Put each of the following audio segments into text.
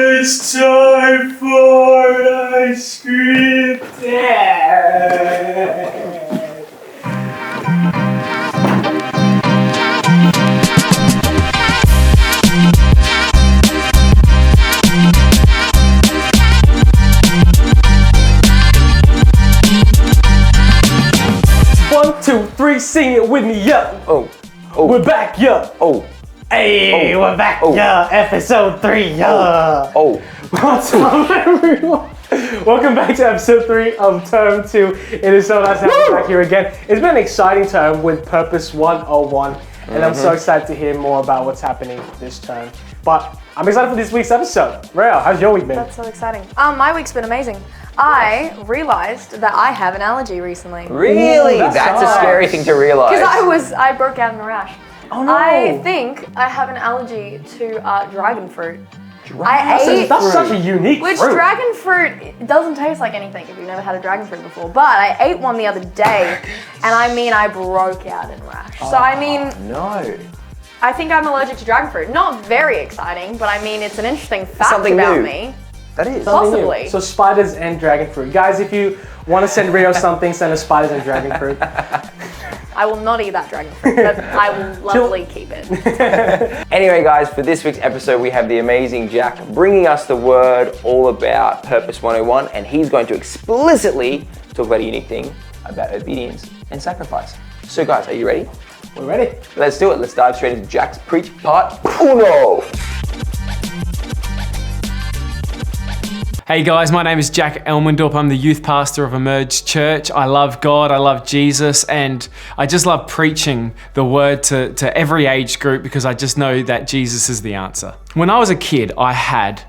It's time for Unscripted. One, two, three, sing it with me, yeah. Oh. We're back, yeah. Oh. Hey, we're back, Oh. yeah. Episode 3, yeah. Oh. What's up, everyone? Welcome back to episode 3 of term 2. It is so nice to have you back here again. It's been an exciting term with Purpose 101, and I'm so excited to hear more about what's happening this term. But I'm excited for this week's episode. Rael, how's your week been? That's so exciting. My week's been amazing. I realized that I have an allergy recently. Really? Ooh, That's a scary thing to realize. Because I broke out in a rash. Oh no. I think I have an allergy to dragon fruit. That's such a unique Which fruit. dragon fruit doesn't taste like anything if you've never had a dragon fruit before. But I ate one the other day, and I broke out in a rash. So No. I think I'm allergic to dragon fruit. Not very exciting, but it's an interesting fact Something about new. me. That is. Possibly. So spiders and dragon fruit. Guys, if you want to send Rio something, send us spiders and dragon fruit. I will not eat that dragon fruit, but I will lovely keep it. Anyway, guys, for this week's episode, we have the amazing Jack bringing us the word all about Purpose 101, and he's going to explicitly talk about a unique thing about obedience and sacrifice. So, guys, are you ready? We're ready. Let's do it. Let's dive straight into Jack's Preach Part Uno. Hey guys, my name is Jack Elmendorp. I'm the youth pastor of Emerge Church. I love God, I love Jesus, and I just love preaching the word to every age group because I just know that Jesus is the answer. When I was a kid, I had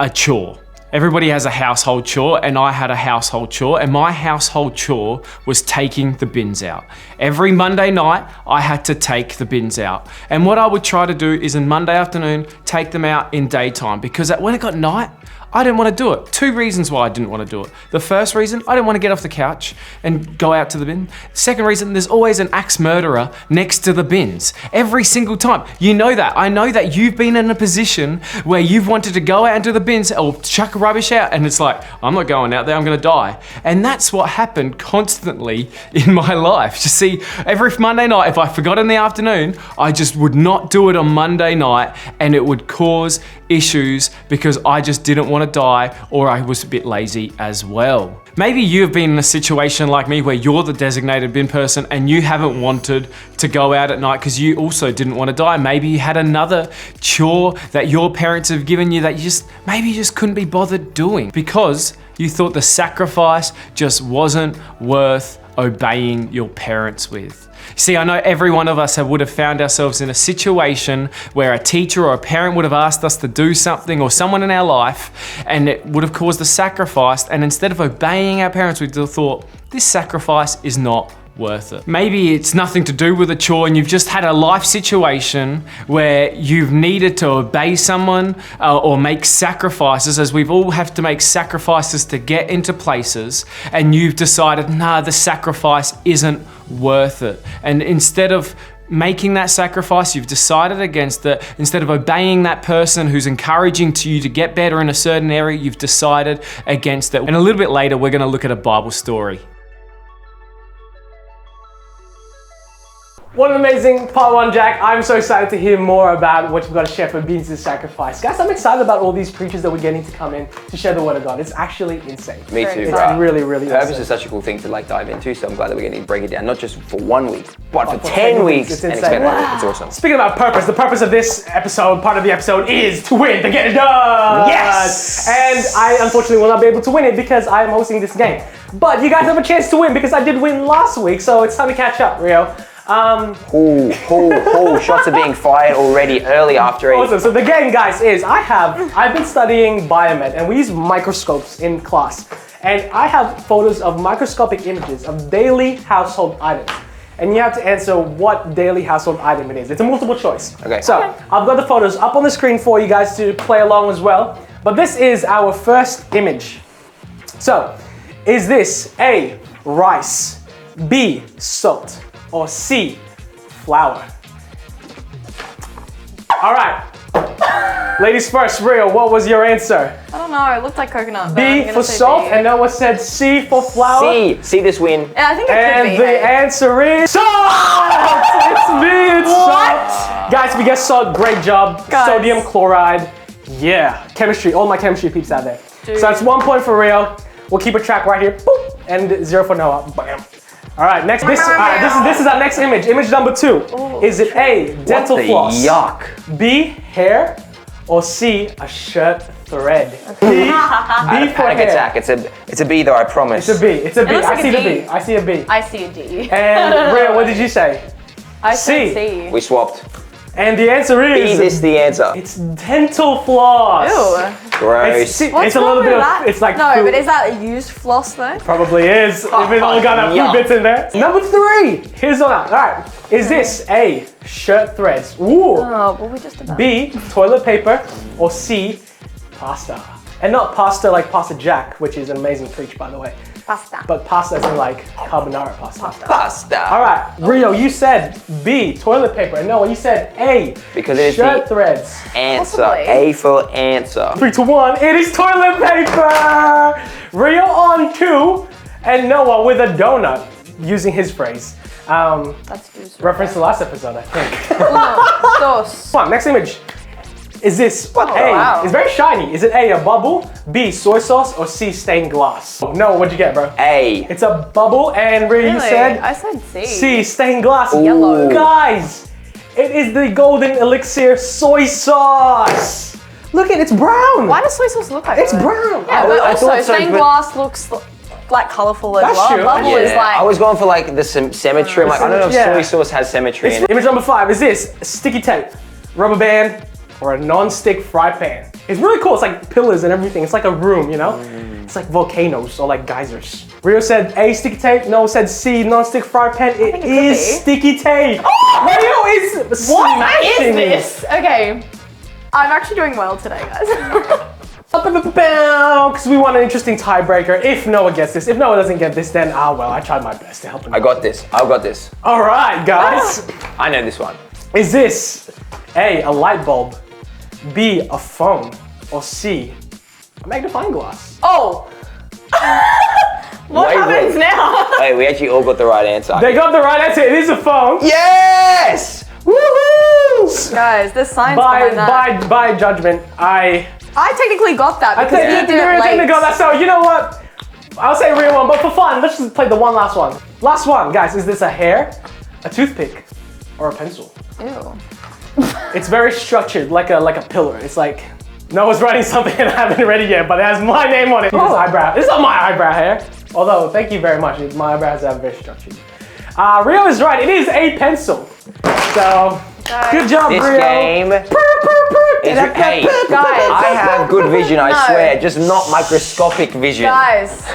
a chore. Everybody has a household chore, and I had a household chore, and my household chore was taking the bins out. Every Monday night, I had to take the bins out. And what I would try to do is in Monday afternoon, take them out in daytime, because when it got night, I didn't want to do it. 2 reasons why I didn't want to do it. The first reason, I didn't want to get off the couch and go out to the bin. Second reason, there's always an axe murderer next to the bins. Every single time. You know that. I know that you've been in a position where you've wanted to go out into the bins or chuck rubbish out, and it's like, I'm not going out there, I'm going to die. And that's what happened constantly in my life. You see, every Monday night, if I forgot in the afternoon, I just would not do it on Monday night, and it would cause issues because I just didn't want to die, or I was a bit lazy as well. Maybe you've been in a situation like me where you're the designated bin person and you haven't wanted to go out at night because you also didn't want to die. Maybe you had another chore that your parents have given you that you just couldn't be bothered doing because you thought the sacrifice just wasn't worth obeying your parents with. See, I know every one of us would have found ourselves in a situation where a teacher or a parent would have asked us to do something, or someone in our life, and it would have caused a sacrifice, and instead of obeying our parents, we thought, this sacrifice is not worth it. Maybe it's nothing to do with a chore and you've just had a life situation where you've needed to obey someone or make sacrifices, as we've all have to make sacrifices to get into places, and you've decided, nah, the sacrifice isn't worth it. And instead of making that sacrifice, you've decided against it. Instead of obeying that person who's encouraging to you to get better in a certain area, you've decided against it. And a little bit later, we're going to look at a Bible story. What an amazing part 1, Jack. I'm so excited to hear more about what you've got to share for obedience and sacrifice. Guys, I'm excited about all these preachers that we're getting to come in to share the word of God. It's actually insane. Me too, It's bro. really, really Purpose insane. is such a cool thing to dive into, so I'm glad that we're going to break it down, not just for 1 week, but for 10 weeks. It's and insane. expand on it. It's awesome. Speaking about purpose, the purpose of this episode, part of the episode, is to win, to get it done. Yes! And I unfortunately will not be able to win it because I am hosting this game. But you guys have a chance to win because I did win last week, so it's time to catch up, Rio. Shots are being fired already early after 8. Awesome. So the game, guys, is I've been studying biomed, and we use microscopes in class. And I have photos of microscopic images of daily household items. And you have to answer what daily household item it is. It's a multiple choice. Okay. So I've got the photos up on the screen for you guys to play along as well. But this is our first image. So, is this A, rice, B, salt, or C, flour? All right, Ladies first, Rio, what was your answer? I don't know. It looked like coconut. but I'm B gonna for say salt, B. and Noah said C for flour. See this win. Yeah, I think it And could the be. Hey. answer is salt! It's me, it's What? salt. Guys, we get salt, great job. Guys. Sodium chloride. Yeah, chemistry, all my chemistry peeps out there. Dude. So that's 1 point for Rio. We'll keep a track right here. Boop. And 0 for Noah. Bam. All right, next. This is our next image. Image number 2. Is it A, dental floss? Yuck. B, hair? Or C, a shirt thread? B for Panic hair. attack. It's a B though, I promise. It's a B. It's a B. looks I like see a the D. B. I see a B. I see a D. And Rio, what did you say? I C. said C. We swapped. And the answer Is is this the answer? it's dental floss. Ew. Gross. It's a little bit of it's like no, food. but is that a used floss though? Probably is. If it's all got a few Yuck. bits in there. Number 3. Here's one out. All right. Is this A, shirt threads? Ooh. Oh, what we just about? B, toilet paper, or C, pasta? And not pasta like Pasta Jack, which is an amazing preach, by the way. Pasta. But pasta as in like carbonara pasta. Pasta. All right, Rio, you said B, toilet paper. And Noah, you said A, Because it is shirt the- threads. Answer. Possibly. A for answer. 3 to 1, it is toilet paper! Rio on 2, and Noah with a donut, using his phrase. That's juice. Reference to last episode, I think. Uno, dos. Come on, next image. Is this A, wow. it's very shiny. Is it A, a bubble, B, soy sauce, or C, stained glass? No, what'd you get, bro? A. It's a bubble, and Rio, you Really? said I said C. C, stained glass. Yellow. Guys, it is the golden elixir soy sauce. Look at it's brown. Why does soy sauce look like It's that? brown. Yeah, I but thought also so, stained but- glass looks like colourful as That's well. true. Bubble is like. I was going for like the symmetry. I'm like, I don't know if Yeah. soy sauce has symmetry in it. Image number 5 is this sticky tape, rubber band, or a non-stick fry pan. It's really cool. It's like pillars and everything. It's like a room, you know? It's like volcanoes or like geysers. Rio said A, sticky tape. Noah said C, non-stick fry pan. It think it could is be. sticky tape. Rio is What smashing is me. this? Okay. I'm actually doing well today, guys. Because we want an interesting tiebreaker. If Noah gets this, if Noah doesn't get this, then well, I tried my best to help him. I got this. I've got this. All right, guys. I know this one. Is this A, a light bulb, B, a phone, or C, a magnifying glass? Oh. What Wait, happens wait. now? Hey, we actually all got the right answer. They got the right answer. It is a phone. Yes! Woohoo! Guys, there's science behind that. By judgment, I technically got that because think you did it late. technical. That's so. You know what? I'll say a real one, but for fun, let's just play the one last one. Last one, guys. Is this a hair, a toothpick, or a pencil? Ew. It's very structured, like a pillar. It's like Noah's writing something and I haven't read it yet, but it has my name on it. This eyebrow. It's not my eyebrow hair. Although, thank you very much. My eyebrows are very structured. Rio is right. It is a pencil. So, good job, This Rio. game is hey, Guys. I have good vision, I No. swear, just not microscopic vision. Guys,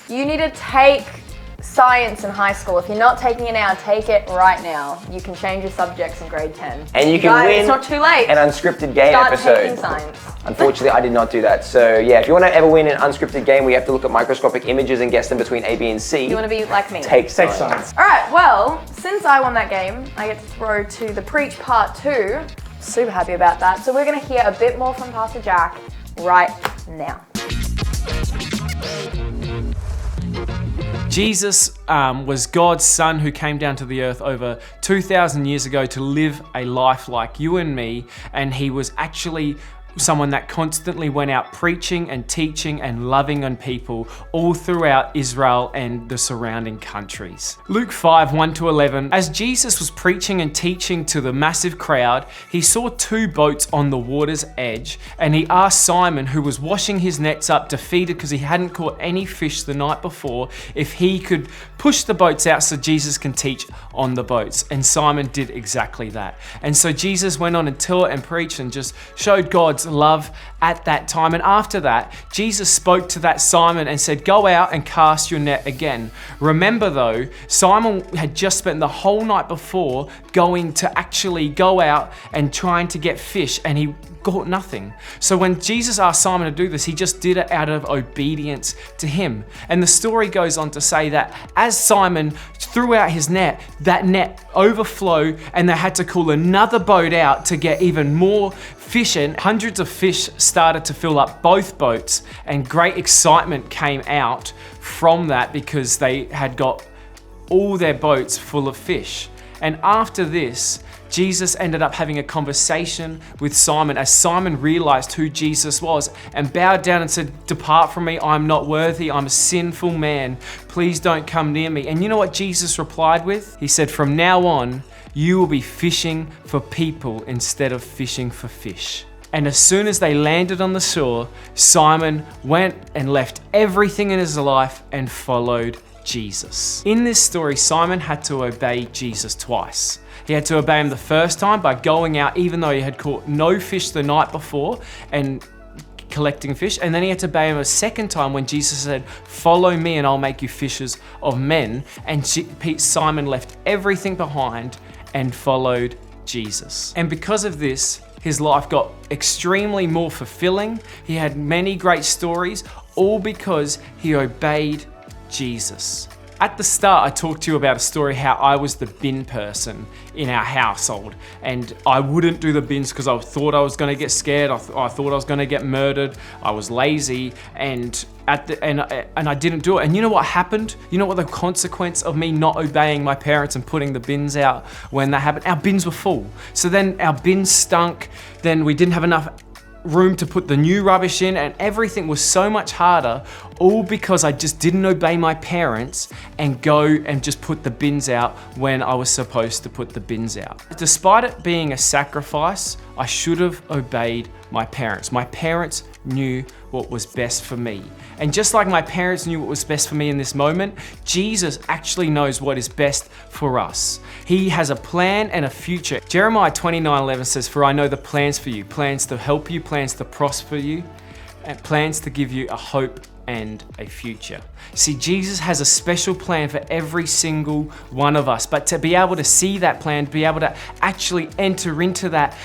you need to take science in high school. If you're not taking it now, take it right now. You can change your subjects in grade 10. And you can Guys, win it's not too late. an unscripted game Start episode. taking science. Unfortunately, I did not do that. So yeah, if you want to ever win an unscripted game, we have to look at microscopic images and guess them between A, B, and C. You want to be like me? Take Take science. science. All right, well, since I won that game, I get to throw to the Preach Part 2. Super happy about that. So we're going to hear a bit more from Pastor Jack right now. Jesus was God's son who came down to the earth over 2,000 years ago to live a life like you and me, and he was actually someone that constantly went out preaching and teaching and loving on people all throughout Israel and the surrounding countries. Luke 5:1-11, as Jesus was preaching and teaching to the massive crowd, he saw two boats on the water's edge, and he asked Simon, who was washing his nets up, defeated because he hadn't caught any fish the night before, if he could push the boats out so Jesus can teach on the boats. And Simon did exactly that. And so Jesus went on and taught and preached and just showed God's love at that time. And after that, Jesus spoke to that Simon and said, go out and cast your net again. Remember though, Simon had just spent the whole night before going to actually go out and trying to get fish, and he got nothing. So when Jesus asked Simon to do this, he just did it out of obedience to him. And the story goes on to say that as Simon threw out his net, that net overflowed and they had to call another boat out to get even more fish in. Hundreds of fish started to fill up both boats, and great excitement came out from that because they had got all their boats full of fish. And after this, Jesus ended up having a conversation with Simon as Simon realized who Jesus was and bowed down and said, "Depart from me, I'm not worthy, I'm a sinful man. Please don't come near me." And you know what Jesus replied with? He said, "From now on, you will be fishing for people instead of fishing for fish." And as soon as they landed on the shore, Simon went and left everything in his life and followed Jesus. In this story, Simon had to obey Jesus twice. He had to obey him the first time by going out even though he had caught no fish the night before and collecting fish. And then he had to obey him a second time when Jesus said, "Follow me and I'll make you fishers of men." And Simon left everything behind and followed Jesus. And because of this, his life got extremely more fulfilling. He had many great stories, all because he obeyed Jesus. At the start, I talked to you about a story how I was the bin person in our household, and I wouldn't do the bins because I thought I was going to get scared. I thought I was going to get murdered. I was lazy, and I didn't do it. And you know what happened? You know what the consequence of me not obeying my parents and putting the bins out when that happened? Our bins were full. So then our bins stunk. Then we didn't have enough room to put the new rubbish in, and everything was so much harder, all because I just didn't obey my parents and go and just put the bins out when I was supposed to put the bins out. Despite it being a sacrifice, I should have obeyed my parents. My parents knew what was best for me. And just like my parents knew what was best for me in this moment, Jesus actually knows what is best for us. He has a plan and a future. Jeremiah 29:11 says, "For I know the plans for you, plans to help you, plans to prosper you, and plans to give you a hope and a future." See, Jesus has a special plan for every single one of us, but to be able to see that plan, to be able to actually enter into that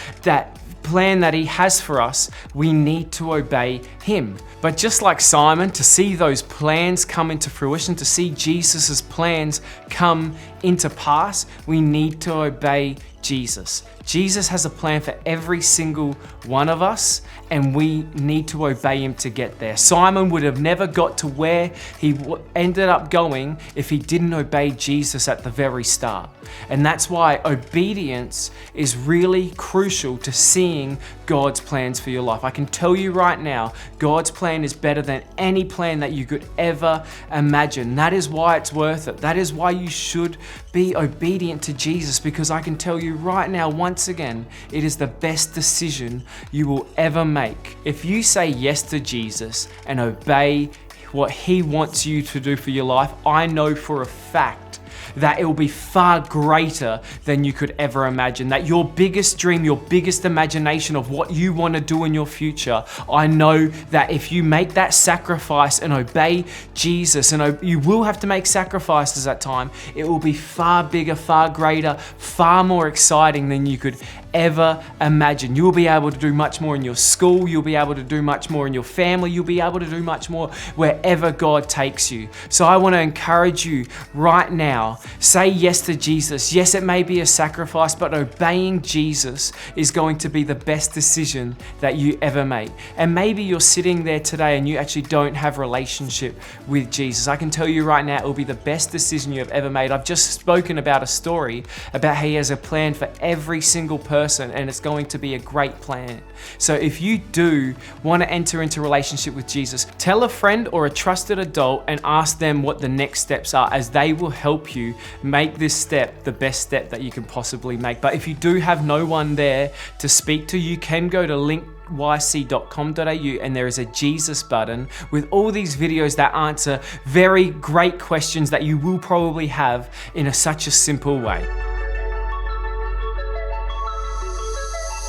plan that he has for us, we need to obey him. But just like Simon, to see those plans come into fruition, to see Jesus's plans come into pass, we need to obey Jesus. Jesus has a plan for every single one of us, and we need to obey him to get there. Simon would have never got to where he ended up going if he didn't obey Jesus at the very start. And that's why obedience is really crucial to seeing God's plans for your life. I can tell you right now, God's plan is better than any plan that you could ever imagine. That is why it's worth it. That is why you should be obedient to Jesus, because I can tell you right now, once again, it is the best decision you will ever make. If you say yes to Jesus and obey what he wants you to do for your life, I know for a fact that it will be far greater than you could ever imagine. That your biggest dream, your biggest imagination of what you want to do in your future, I know that if you make that sacrifice and obey Jesus, and you will have to make sacrifices at time, it will be far bigger, far greater, far more exciting than you could ever imagine. You'll be able to do much more in your school. You'll be able to do much more in your family. You'll be able to do much more wherever God takes you. So I want to encourage you right now, say yes to Jesus. Yes, it may be a sacrifice, but obeying Jesus is going to be the best decision that you ever make. And maybe you're sitting there today and you actually don't have a relationship with Jesus. I can tell you right now, it will be the best decision you have ever made. I've just spoken about a story about how he has a plan for every single person, and it's going to be a great plan. So if you do want to enter into a relationship with Jesus, tell a friend or a trusted adult and ask them what the next steps are, as they will help you make this step the best step that you can possibly make. But if you do have no one there to speak to, you can go to linkyc.com.au and there is a Jesus button with all these videos that answer very great questions that you will probably have in such a simple way.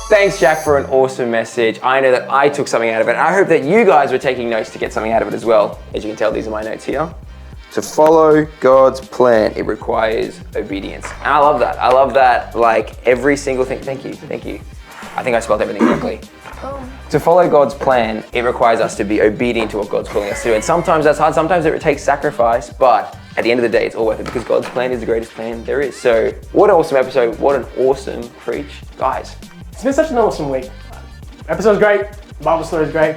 Thanks, Jack, for an awesome message. I know that I took something out of it, and I hope that you guys were taking notes to get something out of it as well. As you can tell, these are my notes here. To follow God's plan, it requires obedience. And I love that. I love that, like every single thing. Thank you. I think I spelled everything correctly. Boom. To follow God's plan, it requires us to be obedient to what God's calling us to do. And sometimes that's hard, sometimes it takes sacrifice, but at the end of the day, it's all worth it because God's plan is the greatest plan there is. So what an awesome episode. What an awesome preach. Guys. It's been such an awesome week. Episode's great. Bible story is great.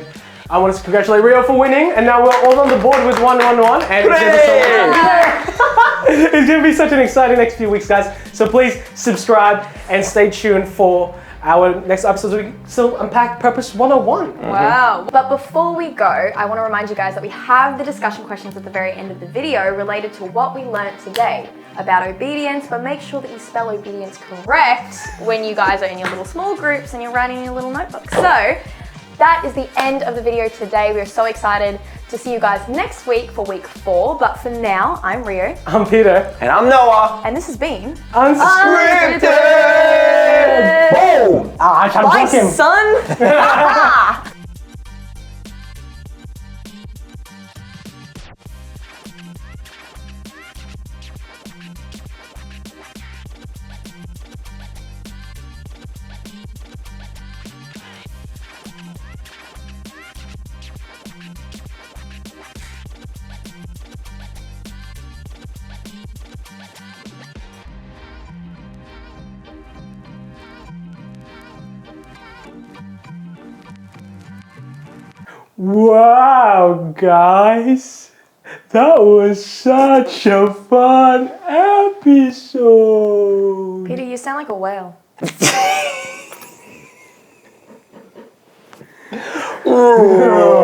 I want to congratulate Rio for winning, and now we're all on the board with 1-1-1. And it's going to be such an exciting next few weeks, guys. So please subscribe and stay tuned for our next episode. We still unpack Purpose 101. Wow. But before we go, I want to remind you guys that we have the discussion questions at the very end of the video related to what we learned today about obedience, but make sure that you spell obedience correct when you guys are in your little small groups and you're writing in your little notebook. So that is the end of the video today. We're so excited to see you guys next week for week 4. But for now, I'm Rio. I'm Peter. And I'm Noah. And this has been Unscripted! Boom! I tried to Bye, block him. son! Wow, guys. That was such a fun episode. Peter, you sound like a whale. Oh.